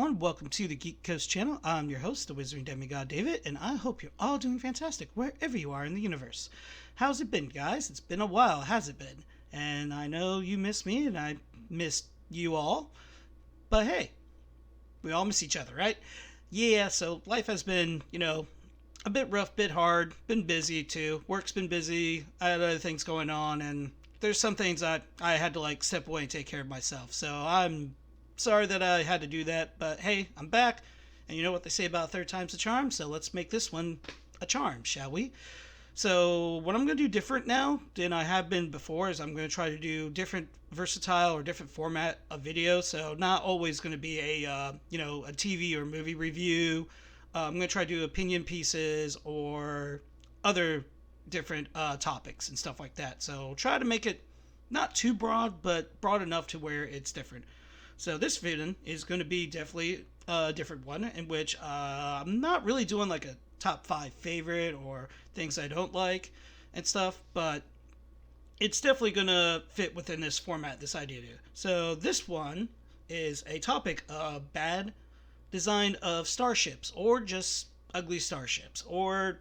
everyone. Welcome to the Geek Coast channel. I'm your host, the Wizarding Demigod David, and I hope you're all doing fantastic wherever you are in the universe. How's it been, guys? It's been a while, has it been? And I know you miss me, and I missed you all. But hey, we all miss each other, right? Yeah, so life has been, a bit rough, bit hard, been busy too. Work's been busy. I had other things going on, and there's some things that I had to step away and take care of myself. So I'm sorry that I had to do that, but hey, I'm back. And you know what they say about third time's a charm, so let's make this one a charm, shall we? So what I'm going to do different now than I have been before is I'm going to try to do different versatile or different format of video. So not always going to be a TV or movie review. I'm going to try to do opinion pieces or other different topics and stuff like that. So try to make it not too broad, but broad enough to where it's different. So this video is going to be definitely a different one in which I'm not really doing like a top 5 favorite or things I don't like and stuff, but it's definitely going to fit within this format, this idea. So this one is a topic of bad design of starships or just ugly starships, or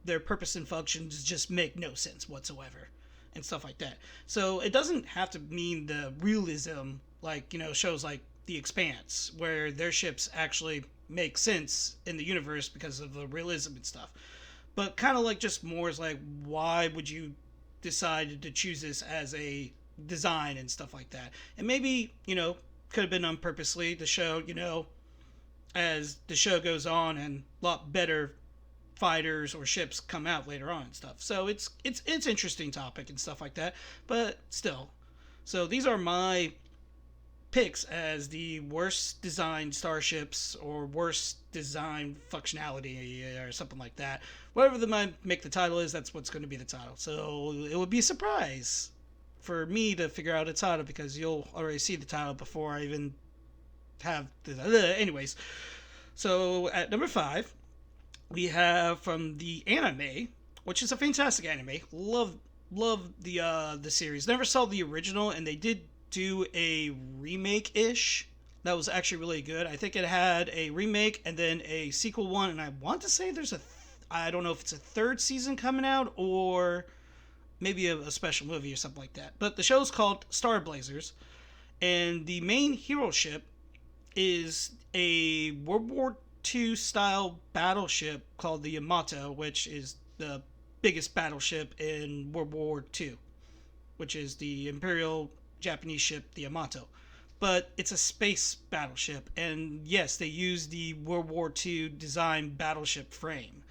their purpose and functions just make no sense whatsoever and stuff like that. So it doesn't have to mean the realism like, shows like The Expanse, where their ships actually make sense in the universe because of the realism and stuff. But kind of like just more is like, why would you decide to choose this as a design and stuff like that? And maybe, could have been on purposely to show, as the show goes on and a lot better fighters or ships come out later on and stuff. So it's interesting topic and stuff like that, but still. So these are my picks as the worst designed starships or worst design functionality or something like that. Whatever the might make the title is, that's what's going to be the title. So it would be a surprise for me to figure out a title because you'll already see the title before I even have the anyways. So at number 5 we have from the anime, which is a fantastic anime. Love the series. Never saw the original, and they did do a remake-ish that was actually really good. I think it had a remake and then a sequel one, and I want to say there's I don't know if it's a third season coming out or maybe a special movie or something like that. But the show's called Star Blazers, and the main hero ship is a World War II style battleship called the Yamato, which is the biggest battleship in World War II, which is the Imperial Japanese ship, the Yamato. But it's a space battleship, and yes, they use the World War II design battleship frame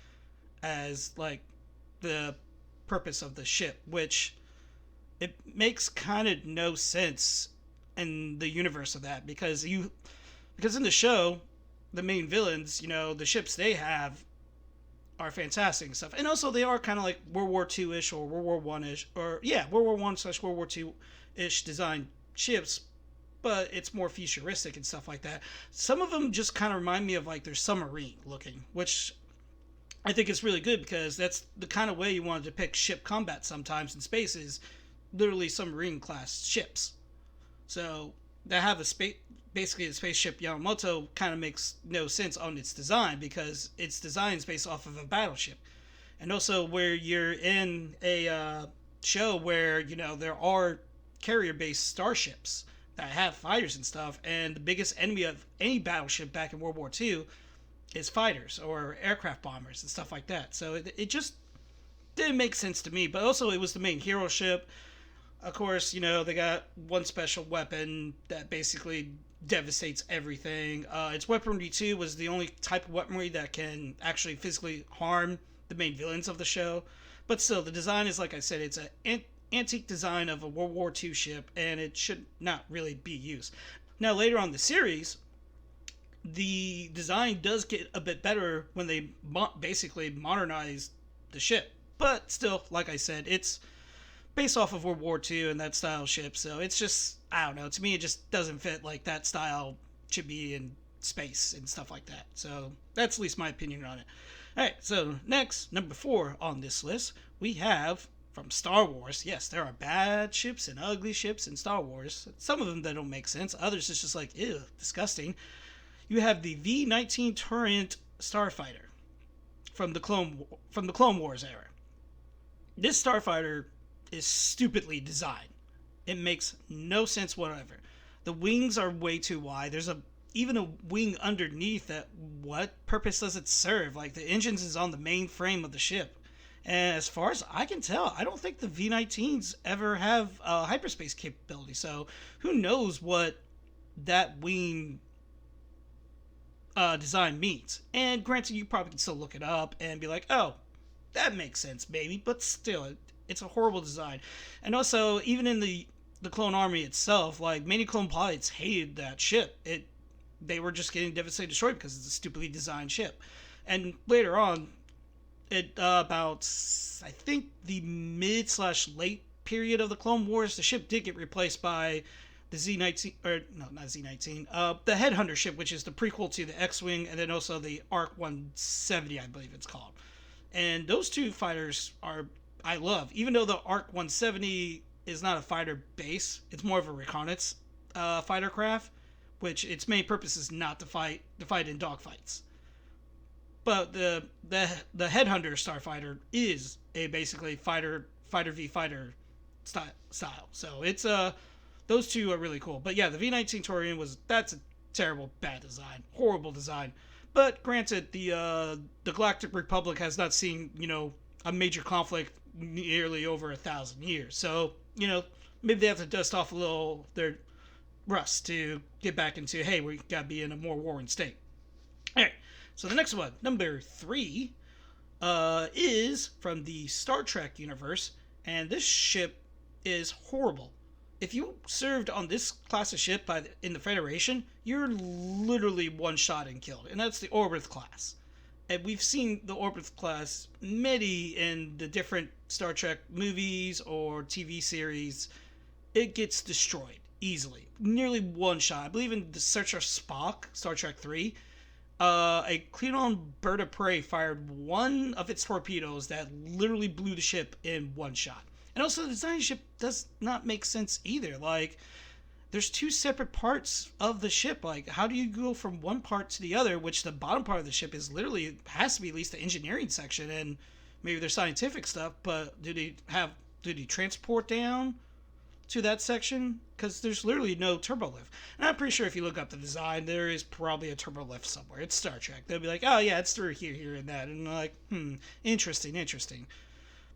as like the purpose of the ship, which it makes kind of no sense in the universe of that because in the show the main villains, the ships they have are fantastic and stuff, and also they are kind of like World War II-ish or World War One-ish, or World War One / World War II-ish design ships, but it's more futuristic and stuff like that. Some of them just kind of remind me of like their submarine looking, which I think is really good because that's the kind of way you want to depict ship combat sometimes in space, is literally submarine class ships. So they have basically the spaceship Yamamoto kind of makes no sense on its design because its design is based off of a battleship. And also where you're in a show where, there are carrier-based starships that have fighters and stuff, and the biggest enemy of any battleship back in World War II is fighters or aircraft bombers and stuff like that. So it just didn't make sense to me, but also it was the main hero ship. Of course, they got one special weapon that basically devastates everything. Its weaponry, too, was the only type of weaponry that can actually physically harm the main villains of the show. But still, the design is, like I said, it's an antique design of a World War II ship, and it should not really be used. Now, later on in the series, the design does get a bit better when they basically modernize the ship. But still, like I said, it's based off of World War II and that style ship, so it's just, I don't know, to me it just doesn't fit like that style should be in space and stuff like that. So that's at least my opinion on it. Alright, so next, number 4 on this list, we have from Star Wars. Yes, there are bad ships and ugly ships in Star Wars. Some of them that don't make sense, others it's just like, ew, disgusting. you have the V-19 Turret starfighter from the Clone Wars era. This starfighter is stupidly designed. It makes no sense whatsoever. The wings are way too wide. There's even a wing underneath that. What purpose does it serve? Like, the engines is on the main frame of the ship. And as far as I can tell, I don't think the V-19s ever have hyperspace capability. So who knows what that wing design means. And granted, you probably can still look it up and be like, oh, that makes sense, maybe. But still, it's a horrible design. And also, even in the clone army itself, like, many clone pilots hated that ship. They were just getting devastated destroyed because it's a stupidly designed ship. And later on, about, I think, the mid/late period of the Clone Wars, the ship did get replaced by the Z-19, or no, not Z-19, the Headhunter ship, which is the prequel to the X-Wing, and then also the ARC 170, I believe it's called. And those two fighters I love. Even though the ARC 170 is not a fighter base, it's more of a reconnaissance fighter craft, which its main purpose is not to fight in dogfights. But the Headhunter starfighter is a basically fighter v fighter style. So it's those two are really cool. But yeah, the V-19 Taurian that's a terrible, bad design, horrible design. But granted, the Galactic Republic has not seen, a major conflict nearly over 1,000 years. So, maybe they have to dust off a little their rust to get back into, hey, we gotta be in a more warring state. Alright, so the next one, number 3, is from the Star Trek universe, and this ship is horrible. If you served on this class of ship in the Federation, you're literally one-shot and killed, and that's the Orbith class. And we've seen the Orbith class many in the different Star Trek movies or TV series. It gets destroyed easily, nearly one shot. I believe in the Search for Spock, Star Trek 3, a Klingon bird of prey fired one of its torpedoes that literally blew the ship in one shot. And also, the design of the ship does not make sense either. Like, there's two separate parts of the ship. Like, how do you go from one part to the other, which the bottom part of the ship is literally, has to be at least the engineering section and maybe their scientific stuff, but do they transport down to that section? Because there's literally no turbo lift. And I'm pretty sure if you look up the design, there is probably a turbo lift somewhere. It's Star Trek. They'll be like, oh yeah, it's through here, and that. And like, interesting.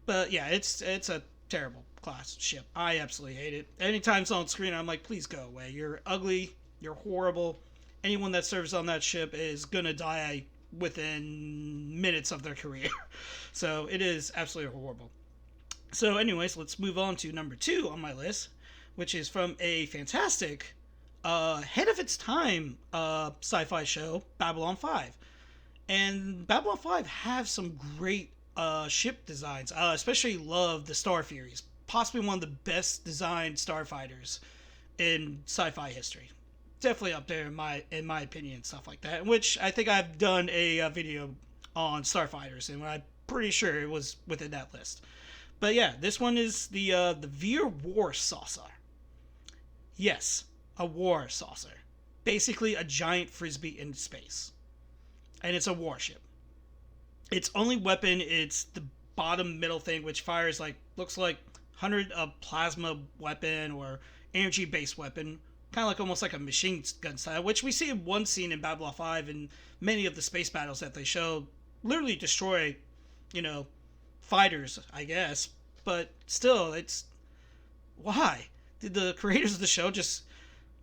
But yeah, it's a terrible class ship. I absolutely hate it. Anytime it's on screen, I'm like, please go away. You're ugly. You're horrible. Anyone that serves on that ship is gonna die within minutes of their career. So it is absolutely horrible. So anyways, let's move on to number 2 on my list, which is from a fantastic, ahead of its time sci-fi show, Babylon 5. And Babylon 5 have some great ship designs. Especially love the Star Furies. Possibly one of the best designed starfighters in sci-fi history. Definitely up there in my opinion and stuff like that. Which I think I've done a video on starfighters, and I'm pretty sure it was within that list. But yeah, this one is the Veer War Saucer. Yes, a war saucer. Basically a giant frisbee in space. And it's a warship. Its only weapon, it's the bottom middle thing, which fires looks like 100 plasma weapon or energy based weapon, kind of like almost like a machine gun style, which we see in one scene in Babylon 5 and many of the space battles that they show literally destroy, fighters, I guess. But still, it's why did the creators of the show just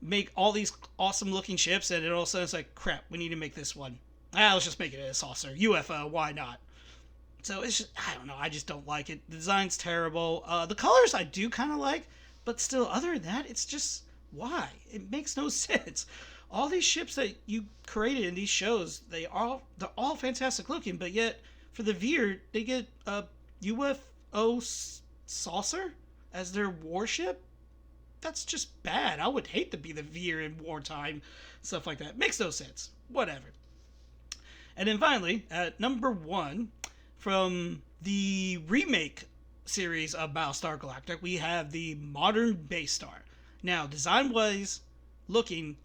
make all these awesome looking ships and it all of a sudden it's like, crap, we need to make this one. Let's just make it a saucer. UFO, why not? So it's just, I don't know, I just don't like it. The design's terrible. The colors I do kind of like, but still, other than that, it's just, why? It makes no sense. All these ships that you created in these shows, they're all fantastic looking, but yet for the Veer, they get a UFO saucer as their warship? That's just bad. I would hate to be the Veer in wartime, stuff like that. Makes no sense. Whatever. And then finally, at number 1, from the remake series of Battlestar Galactica, we have the modern base star. Now, design-wise, looking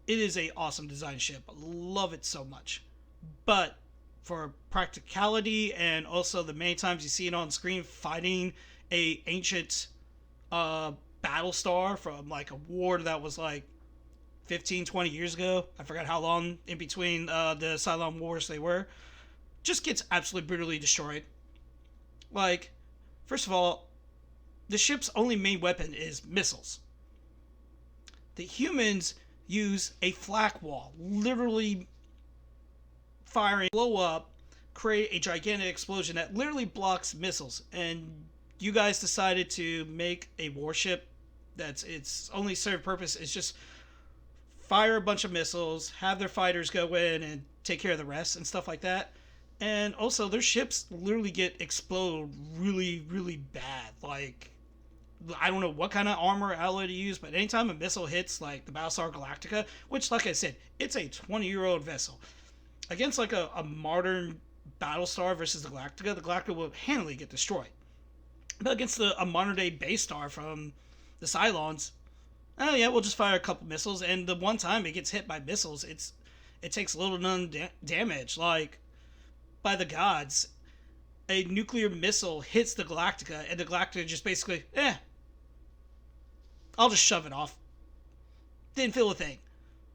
it is a awesome design ship. Love it so much. But for practicality and also the many times you see it on screen fighting a ancient uh, battle star from like a war that was like 15, 20 years ago. I forgot how long in between the Cylon Wars they were. Just gets absolutely brutally destroyed. Like, first of all, the ship's only main weapon is missiles. The humans use a flak wall, literally firing, blow up, create a gigantic explosion that literally blocks missiles. And you guys decided to make a warship that's its only served purpose is just fire a bunch of missiles, have their fighters go in and take care of the rest and stuff like that. And also, their ships literally get explode really, really bad. Like, I don't know what kind of armor alloy to use, but anytime a missile hits, like the Battlestar Galactica, which, like I said, it's a 20-year-old vessel, against like a modern Battlestar versus the Galactica will handily get destroyed. But against a modern day base star from the Cylons, oh yeah, we'll just fire a couple missiles, and the one time it gets hit by missiles, it takes little to none damage. Like, by the gods, a nuclear missile hits the Galactica, and the Galactica just basically, I'll just shove it off. Didn't feel a thing.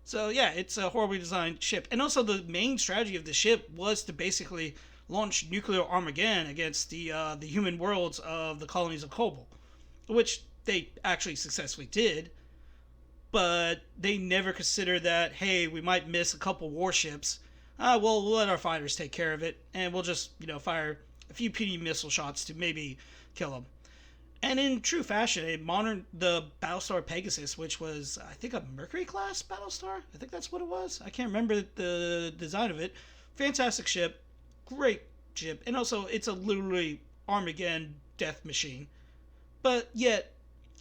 So yeah, it's a horribly designed ship. And also the main strategy of the ship was to basically launch nuclear Armageddon against the human worlds of the colonies of Kobol, which they actually successfully did. But they never considered that, hey, we might miss a couple warships. We'll let our fighters take care of it, and we'll just, fire a few puny missile shots to maybe kill them. And in true fashion, the Battlestar Pegasus, which was, I think, a Mercury-class Battlestar? I think that's what it was. I can't remember the design of it. Fantastic ship. Great ship. And also, it's a literally Armageddon death machine. But yet,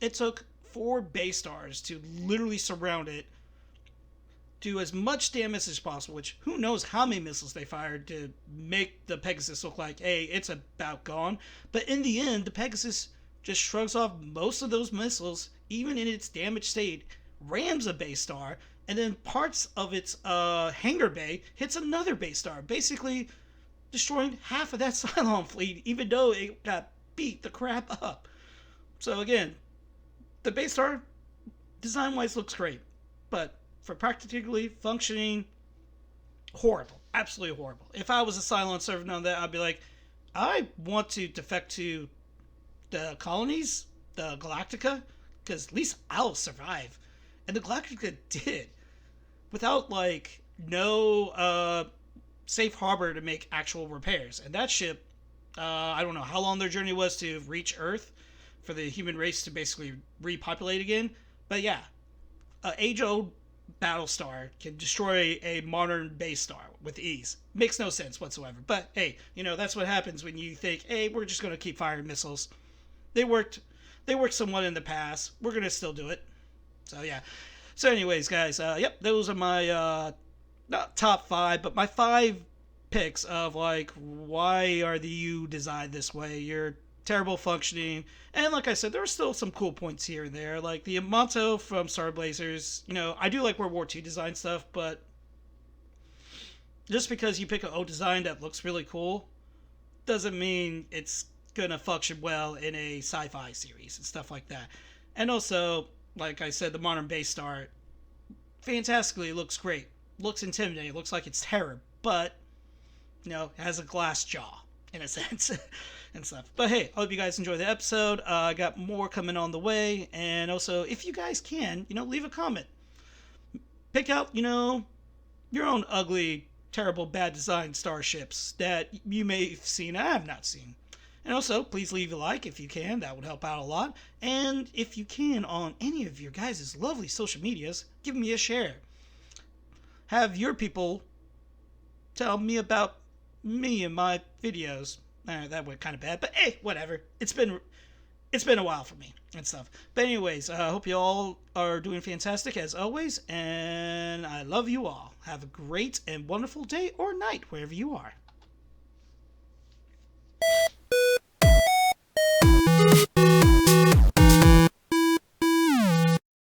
it took 4 base stars to literally surround it, do as much damage as possible, which who knows how many missiles they fired to make the Pegasus look like, hey, it's about gone. But in the end, the Pegasus just shrugs off most of those missiles, even in its damaged state, rams a base star, and then parts of its hangar bay hits another base star, basically destroying half of that Cylon fleet, even though it got beat the crap up. So again, the base star, design-wise, looks great, but for practically functioning, horrible. Absolutely horrible. If I was a Cylon serving on that, I'd be like, I want to defect to the colonies, the Galactica, because at least I'll survive. And the Galactica did. Without, like, no safe harbor to make actual repairs. And that ship, I don't know how long their journey was to reach Earth for the human race to basically repopulate again. But yeah, an age-old Battlestar can destroy a modern base star with ease. Makes no sense whatsoever. But hey, that's what happens when you think, hey, we're just going to keep firing missiles. They worked somewhat in the past. We're going to still do it. So yeah. So anyways, guys, yep, those are my not top 5, but my 5 picks of like, why are you designed this way? You're terrible functioning, and like I said, there were still some cool points here and there, like the Yamato from Star Blazers. I do like World War II design stuff, but just because you pick an old design that looks really cool doesn't mean it's gonna function well in a sci-fi series and stuff like that. And also, like I said, the modern base star fantastically looks great, looks intimidating, looks like it's terror, but it has a glass jaw in a sense. And stuff. But hey, I hope you guys enjoy the episode. I got more coming on the way. And also, if you guys can, leave a comment. Pick out, your own ugly, terrible, bad design starships that you may have seen I have not seen. And also, please leave a like if you can. That would help out a lot. And if you can, on any of your guys' lovely social medias, give me a share. Have your people tell me about me and my videos. That went kind of bad, but hey, whatever. It's been a while for me and stuff. But anyways, I hope you all are doing fantastic as always, and I love you all. Have a great and wonderful day or night wherever you are.